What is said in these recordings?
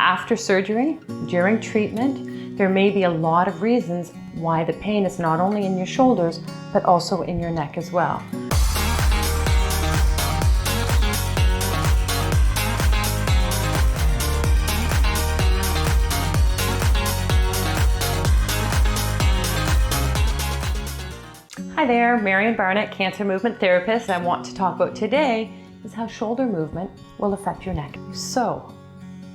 After surgery, during treatment, there may be a lot of reasons why the pain is not only in your shoulders, but also in your neck as well. Hi there, Marian Barnett, cancer movement therapist. I want to talk about today is how shoulder movement will affect your neck. So,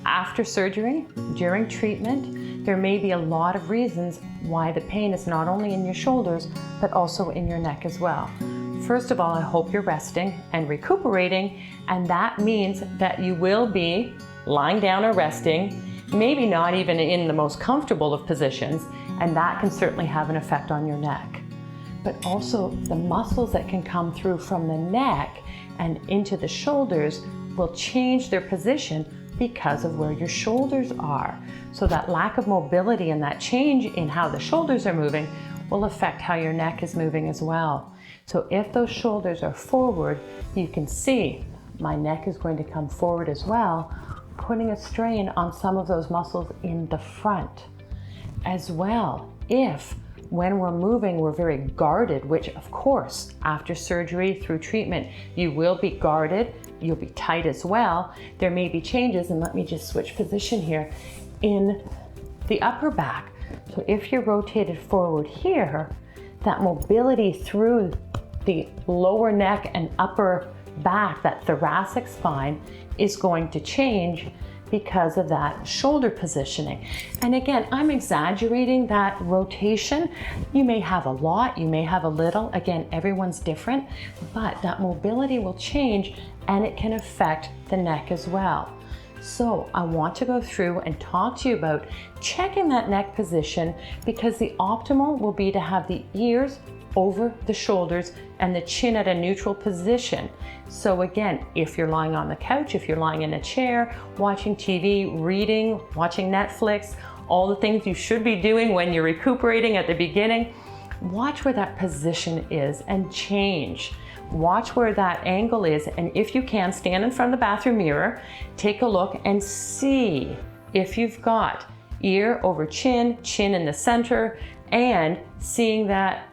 after surgery, during treatment, there may be a lot of reasons why the pain is not only in your shoulders, but also in your neck as well. First of all, I hope you're resting and recuperating, and that means that you will be lying down or resting, maybe not even in the most comfortable of positions, and that can certainly have an effect on your neck. But also the muscles that can come through from the neck and into the shoulders will change their position because of where your shoulders are. So that lack of mobility and that change in how the shoulders are moving will affect how your neck is moving as well. So if those shoulders are forward, you can see my neck is going to come forward as well, putting a strain on some of those muscles in the front. As well, if when we're moving, we're very guarded, which of course, after surgery, through treatment, you will be guarded, you'll be tight as well. There may be changes, and let me just switch position here, in the upper back. So if you're rotated forward here, that mobility through the lower neck and upper back, that thoracic spine, is going to change because of that shoulder positioning. And again, I'm exaggerating that rotation. You may have a lot, you may have a little. Again, everyone's different, but that mobility will change and it can affect the neck as well. So I want to go through and talk to you about checking that neck position, because the optimal will be to have the ears over the shoulders and the chin at a neutral position. So again, if you're lying on the couch, if you're lying in a chair, watching TV, reading, watching Netflix, all the things you should be doing when you're recuperating at the beginning, watch where that position is and change. Watch where that angle is, and if you can, stand in front of the bathroom mirror, take a look and see if you've got ear over chin, chin in the center, and seeing that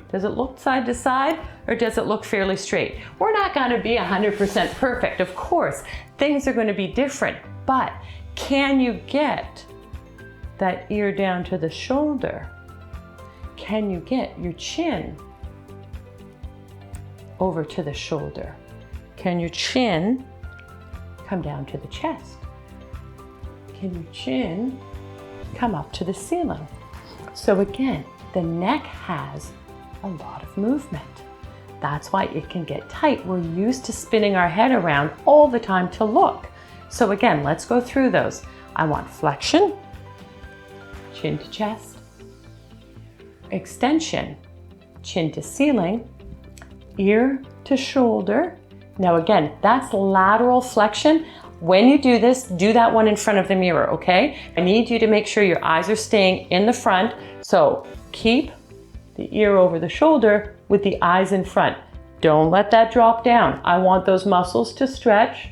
does it look side to side or does it look fairly straight? We're not going to be 100% perfect, of course. Things are going to be different, but can you get that ear down to the shoulder? Can you get your chin over to the shoulder? Can your chin come down to the chest? Can your chin come up to the ceiling? So again, the neck has a lot of movement. That's why it can get tight. We're used to spinning our head around all the time to look. So again, let's go through those. I want flexion, chin to chest, extension, chin to ceiling, ear to shoulder. Now again, that's lateral flexion. When you do this, do that one in front of the mirror, okay? I need you to make sure your eyes are staying in the front. So keep the ear over the shoulder with the eyes in front. Don't let that drop down. I want those muscles to stretch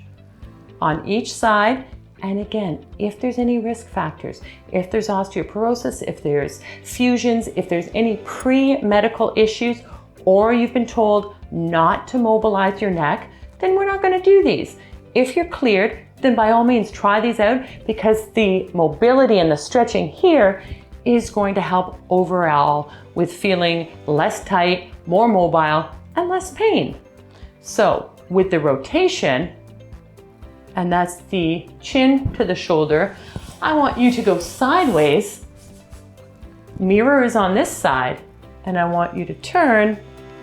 on each side. And again, if there's any risk factors, if there's osteoporosis, if there's fusions, if there's any pre-medical issues, or you've been told not to mobilize your neck, then we're not going to do these. If you're cleared, then by all means try these out, because the mobility and the stretching here is going to help overall with feeling less tight, more mobile, and less pain. So with the rotation, and that's the chin to the shoulder, I want you to go sideways. Mirror is on this side, and I want you to turn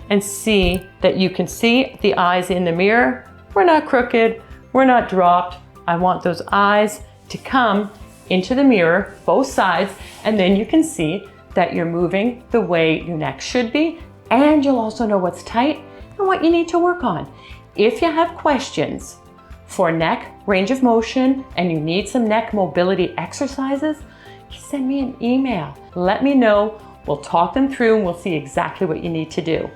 and see that you can see the eyes in the mirror. We're not crooked, we're not dropped. I want those eyes to come into the mirror, both sides, and then you can see that you're moving the way your neck should be, and you'll also know what's tight and what you need to work on. If you have questions for neck range of motion and you need some neck mobility exercises, just send me an email. Let me know. We'll talk them through and we'll see exactly what you need to do.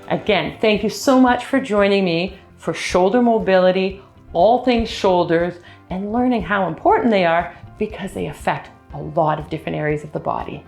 Again, thank you so much for joining me for shoulder mobility, all things shoulders, and learning how important they are because they affect a lot of different areas of the body.